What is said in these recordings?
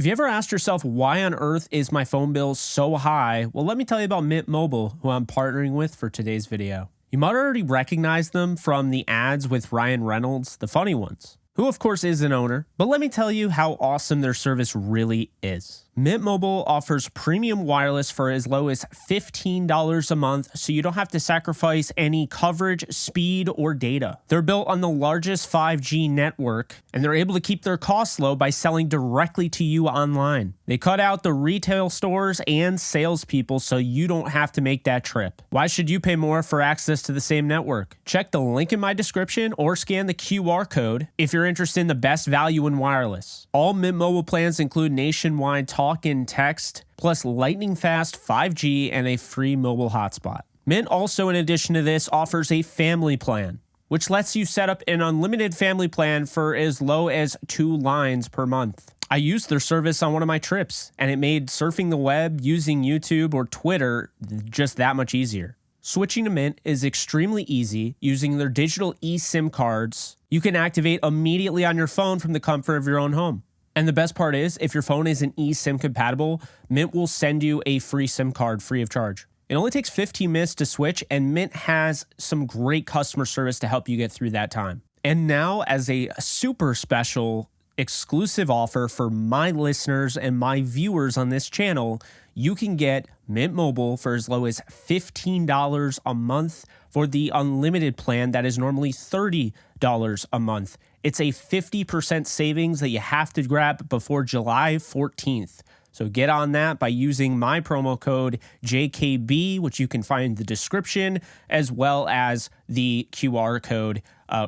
Have you ever asked yourself, why on earth is my phone bill so high? Well, let me tell you about Mint Mobile, who I'm partnering with for today's video. You might already recognize them from the ads with Ryan Reynolds, the funny ones, who of course is an owner, but let me tell you how awesome their service really is. Mint Mobile offers premium wireless for as low as $15 a month, so you don't have to sacrifice any coverage, speed, or data. They're built on the largest 5G network, and they're able to keep their costs low by selling directly to you online. They cut out the retail stores and salespeople so you don't have to make that trip. Why should you pay more for access to the same network? Check the link in my description or scan the QR code if you're interested in the best value in wireless. All Mint Mobile plans include nationwide talk and text, plus lightning fast 5G and a free mobile hotspot. Mint also, in addition to this, offers a family plan, which lets you set up an unlimited family plan for as low as 2 lines per month. I used their service on one of my trips, and it made surfing the web, using YouTube or Twitter just that much easier. Switching to Mint is extremely easy using their digital eSIM cards. You can activate immediately on your phone from the comfort of your own home. And the best part is, if your phone isn't eSIM compatible, Mint will send you a free SIM card free of charge. It only takes 15 minutes to switch, and Mint has some great customer service to help you get through that time. And now, as a super special exclusive offer for my listeners and my viewers on this channel, you can get Mint Mobile for as low as $15 a month for the unlimited plan that is normally $30 a month. It's a 50% savings that you have to grab before July 14th. So get on that by using my promo code JKB, which you can find in the description, as well as the QR code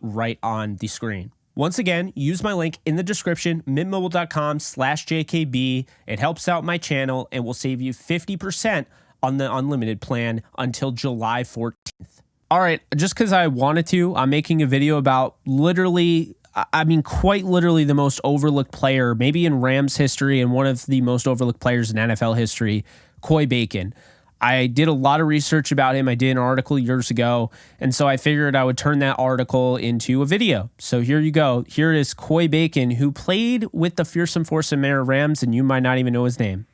right on the screen. Once again, use my link in the description, mintmobile.com/JKB. It helps out my channel and will save you 50% on the unlimited plan until July 14th. All right, just because I wanted to, I'm making a video about quite literally the most overlooked player, maybe in Rams history, and one of the most overlooked players in NFL history, Coy Bacon. I did a lot of research about him. I did an article years ago, and so I figured I would turn that article into a video. So here you go. Here is Coy Bacon, who played with the fearsome foursome Rams, and you might not even know his name.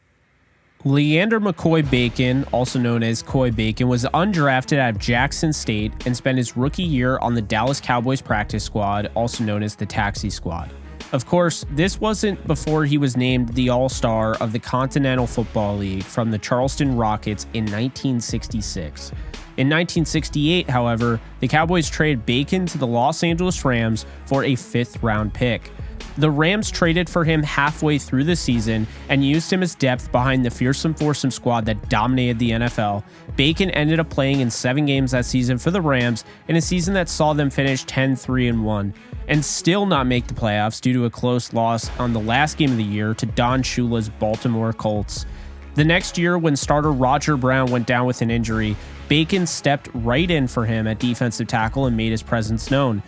Leander McCoy Bacon, also known as Coy Bacon, was undrafted out of Jackson State and spent his rookie year on the Dallas Cowboys practice squad, also known as the Taxi Squad. Of course, this wasn't before he was named the All-Star of the Continental Football League from the Charleston Rockets in 1966. In 1968, however, the Cowboys traded Bacon to the Los Angeles Rams for a 5th-round pick. The Rams traded for him halfway through the season and used him as depth behind the fearsome foursome squad that dominated the NFL. Bacon ended up playing in 7 games that season for the Rams in a season that saw them finish 10-3-1 and still not make the playoffs due to a close loss on the last game of the year to Don Shula's Baltimore Colts. The next year, when starter Roger Brown went down with an injury, Bacon stepped right in for him at defensive tackle and made his presence known.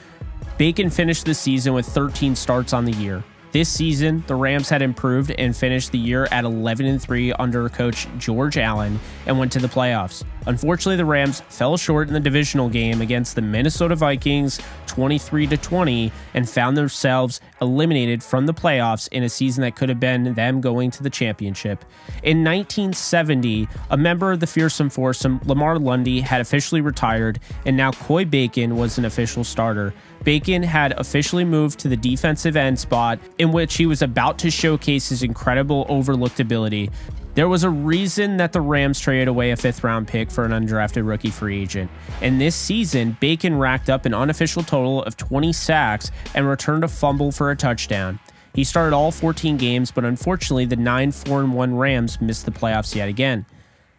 Bacon finished the season with 13 starts on the year. This season, the Rams had improved and finished the year at 11-3 under coach George Allen and went to the playoffs. Unfortunately, the Rams fell short in the divisional game against the Minnesota Vikings 23-20 and found themselves eliminated from the playoffs in a season that could have been them going to the championship. In 1970, a member of the fearsome foursome, Lamar Lundy, had officially retired, and now Coy Bacon was an official starter. Bacon had officially moved to the defensive end spot, in which he was about to showcase his incredible overlooked ability. There was a reason that the Rams traded away a 5th-round pick for an undrafted rookie free agent. And this season, Bacon racked up an unofficial total of 20 sacks and returned a fumble for a touchdown. He started all 14 games, but unfortunately, the 9-4-1 Rams missed the playoffs yet again.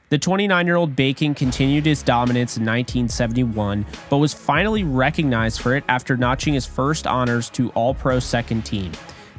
The 29-year-old Bacon continued his dominance in 1971, but was finally recognized for it after notching his first honors to All-Pro second team.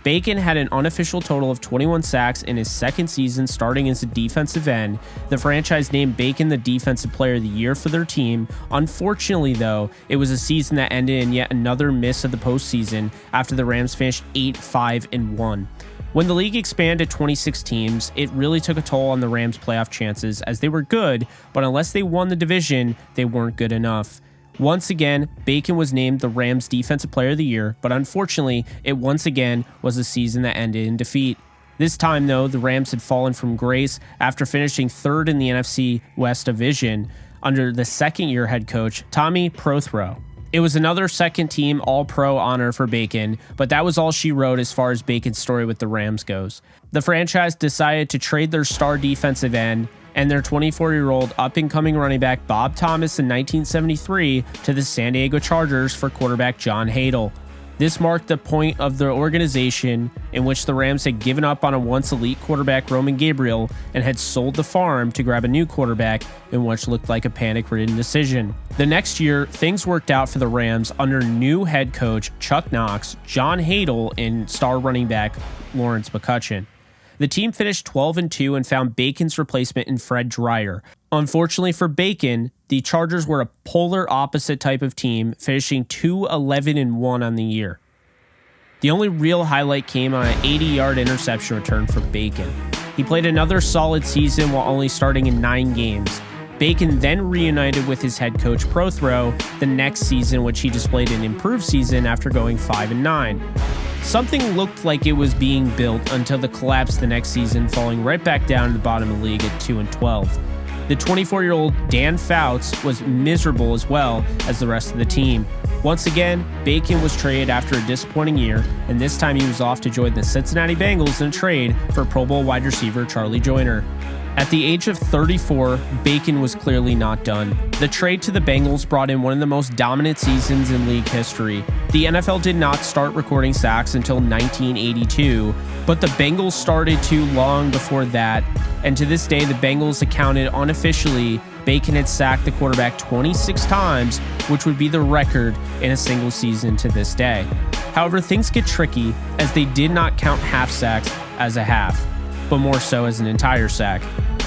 Bacon had an unofficial total of 21 sacks in his second season starting as a defensive end. The franchise named Bacon the Defensive Player of the Year for their team. Unfortunately, though, it was a season that ended in yet another miss of the postseason after the Rams finished 8-5-1. When the league expanded to 26 teams, it really took a toll on the Rams' playoff chances, as they were good, but unless they won the division, they weren't good enough. Once again, Bacon was named the Rams' Defensive Player of the Year, but unfortunately, it once again was a season that ended in defeat. This time, though, the Rams had fallen from grace after finishing third in the NFC West Division under the second-year head coach, Tommy Prothro. It was another second-team All-Pro honor for Bacon, but that was all she wrote as far as Bacon's story with the Rams goes. The franchise decided to trade their star defensive end and their 24-year-old up-and-coming running back Bob Thomas in 1973 to the San Diego Chargers for quarterback John Hadl. This marked the point of the organization in which the Rams had given up on a once elite quarterback Roman Gabriel and had sold the farm to grab a new quarterback in what looked like a panic-ridden decision. The next year, things worked out for the Rams under new head coach Chuck Knox, John Hadl, and star running back Lawrence McCutcheon. The team finished 12-2 and found Bacon's replacement in Fred Dreyer. Unfortunately for Bacon, the Chargers were a polar opposite type of team, finishing 2-11-1 on the year. The only real highlight came on an 80-yard interception return for Bacon. He played another solid season while only starting in 9 games. Bacon then reunited with his head coach Prothro the next season, which he displayed an improved season after going 5-9. Something looked like it was being built until the collapse the next season, falling right back down to the bottom of the league at 2-12. The 24-year-old Dan Fouts was miserable as well as the rest of the team. Once again, Bacon was traded after a disappointing year, and this time he was off to join the Cincinnati Bengals in a trade for Pro Bowl wide receiver Charlie Joyner. At the age of 34, Bacon was clearly not done. The trade to the Bengals brought in one of the most dominant seasons in league history. The NFL did not start recording sacks until 1982, but the Bengals started to long before that, and to this day, the Bengals accounted unofficially Bacon had sacked the quarterback 26 times, which would be the record in a single season to this day. However, things get tricky as they did not count half sacks as a half, but more so as an entire sack.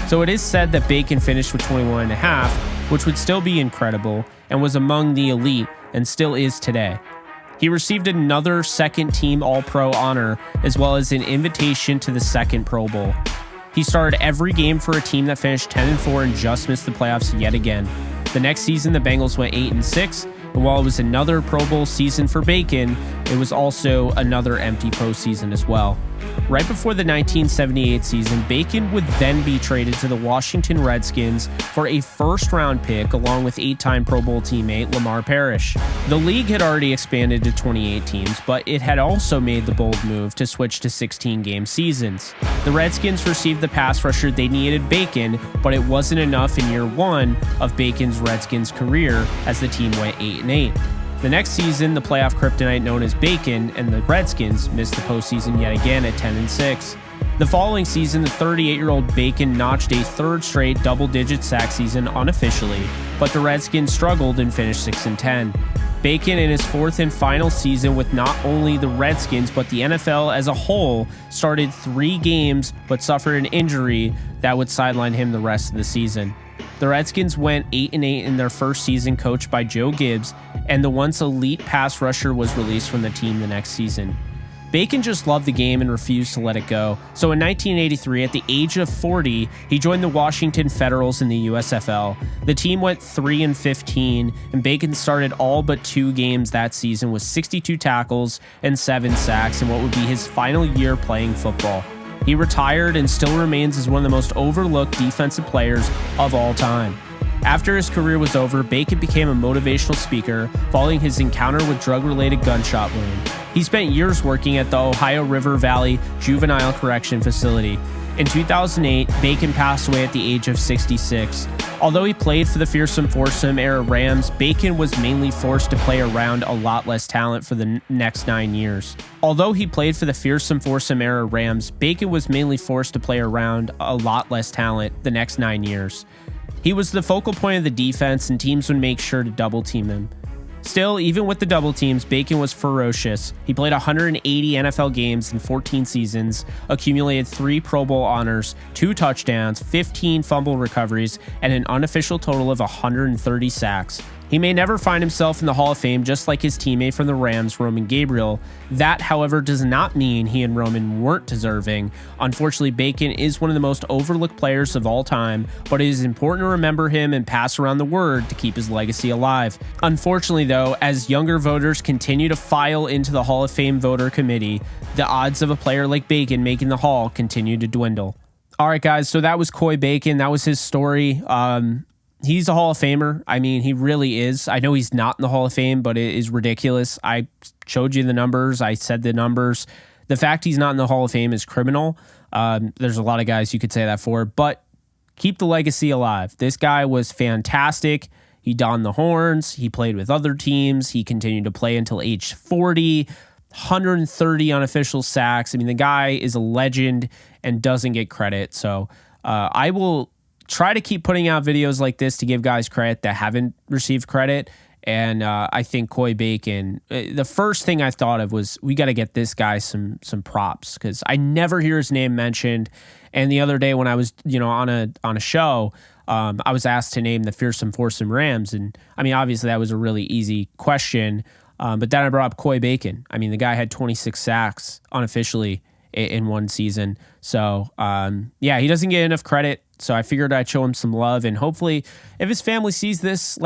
So it is said that Bacon finished with 21.5, which would still be incredible and was among the elite and still is today. He received another second-team All-Pro honor as well as an invitation to the second Pro Bowl. He started every game for a team that finished 10-4 and just missed the playoffs yet again. The next season, the Bengals went 8-6, and while it was another Pro Bowl season for Bacon, it was also another empty postseason as well. Right before the 1978 season, Bacon would then be traded to the Washington Redskins for a first-round pick along with 8-time Pro Bowl teammate Lamar Parrish. The league had already expanded to 28 teams, but it had also made the bold move to switch to 16-game seasons. The Redskins received the pass rusher they needed Bacon, but it wasn't enough in year one of Bacon's Redskins career as the team went 8-8. The next season, the playoff kryptonite known as Bacon and the Redskins missed the postseason yet again at 10-6. The following season, the 38-year-old Bacon notched a third straight double-digit sack season unofficially, but the Redskins struggled and finished 6-10. Bacon, in his fourth and final season with not only the Redskins but the NFL as a whole, started 3 games but suffered an injury that would sideline him the rest of the season. The Redskins went 8-8 in their first season, coached by Joe Gibbs, and the once elite pass rusher was released from the team the next season. Bacon just loved the game and refused to let it go. So in 1983, at the age of 40, he joined the Washington Federals in the USFL. The team went 3-15, and Bacon started all but 2 games that season with 62 tackles and 7 sacks in what would be his final year playing football. He retired and still remains as one of the most overlooked defensive players of all time. After his career was over, Bacon became a motivational speaker following his encounter with drug-related gunshot wound. He spent years working at the Ohio River Valley Juvenile Correction Facility. In 2008, Bacon passed away at the age of 66. Although he played for the fearsome foursome era Rams, Bacon was mainly forced to play around a lot less talent for the next 9 years. He was the focal point of the defense, and teams would make sure to double team him. Still, even with the double teams, Bacon was ferocious. He played 180 NFL games in 14 seasons, accumulated 3 Pro Bowl honors, 2 touchdowns, 15 fumble recoveries, and an unofficial total of 130 sacks. He may never find himself in the Hall of Fame just like his teammate from the Rams, Roman Gabriel. That, however, does not mean he and Roman weren't deserving. Unfortunately, Bacon is one of the most overlooked players of all time, but it is important to remember him and pass around the word to keep his legacy alive. Unfortunately, though, as younger voters continue to file into the Hall of Fame voter committee, the odds of a player like Bacon making the Hall continue to dwindle. All right, guys, so that was Coy Bacon. That was his story. He's a Hall of Famer. I mean, he really is. I know he's not in the Hall of Fame, but it is ridiculous. I showed you the numbers. I said the numbers. The fact he's not in the Hall of Fame is criminal. There's a lot of guys you could say that for, but keep the legacy alive. This guy was fantastic. He donned the horns. He played with other teams. He continued to play until age 40, 130 unofficial sacks. I mean, the guy is a legend and doesn't get credit. So I will try to keep putting out videos like this to give guys credit that haven't received credit. And I think Coy Bacon, the first thing I thought of was we got to get this guy some props because I never hear his name mentioned. And the other day when I was on a show, I was asked to name the fearsome foursome Rams, and I mean obviously that was a really easy question. But then I brought up Coy Bacon. I mean the guy had 26 sacks unofficially in one season. So yeah, he doesn't get enough credit. So I figured I'd show him some love, and hopefully if his family sees this,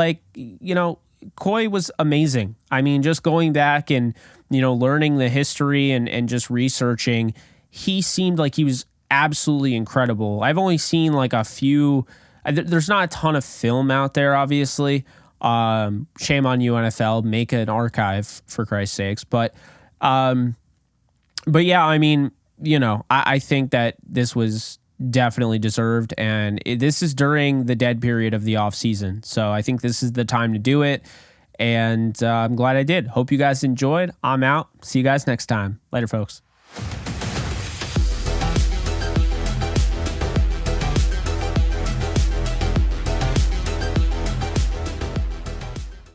Coy was amazing. I mean, just going back and, learning the history and just researching, he seemed like he was absolutely incredible. I've only seen like a few, there's not a ton of film out there, obviously. Shame on you, NFL, make an archive for Christ's sakes. But yeah, I mean, I think that this was definitely deserved, and this is during the dead period of the off season, so I think this is the time to do it, and I'm glad I did. Hope you guys enjoyed. I'm out. See you guys next time. Later, folks.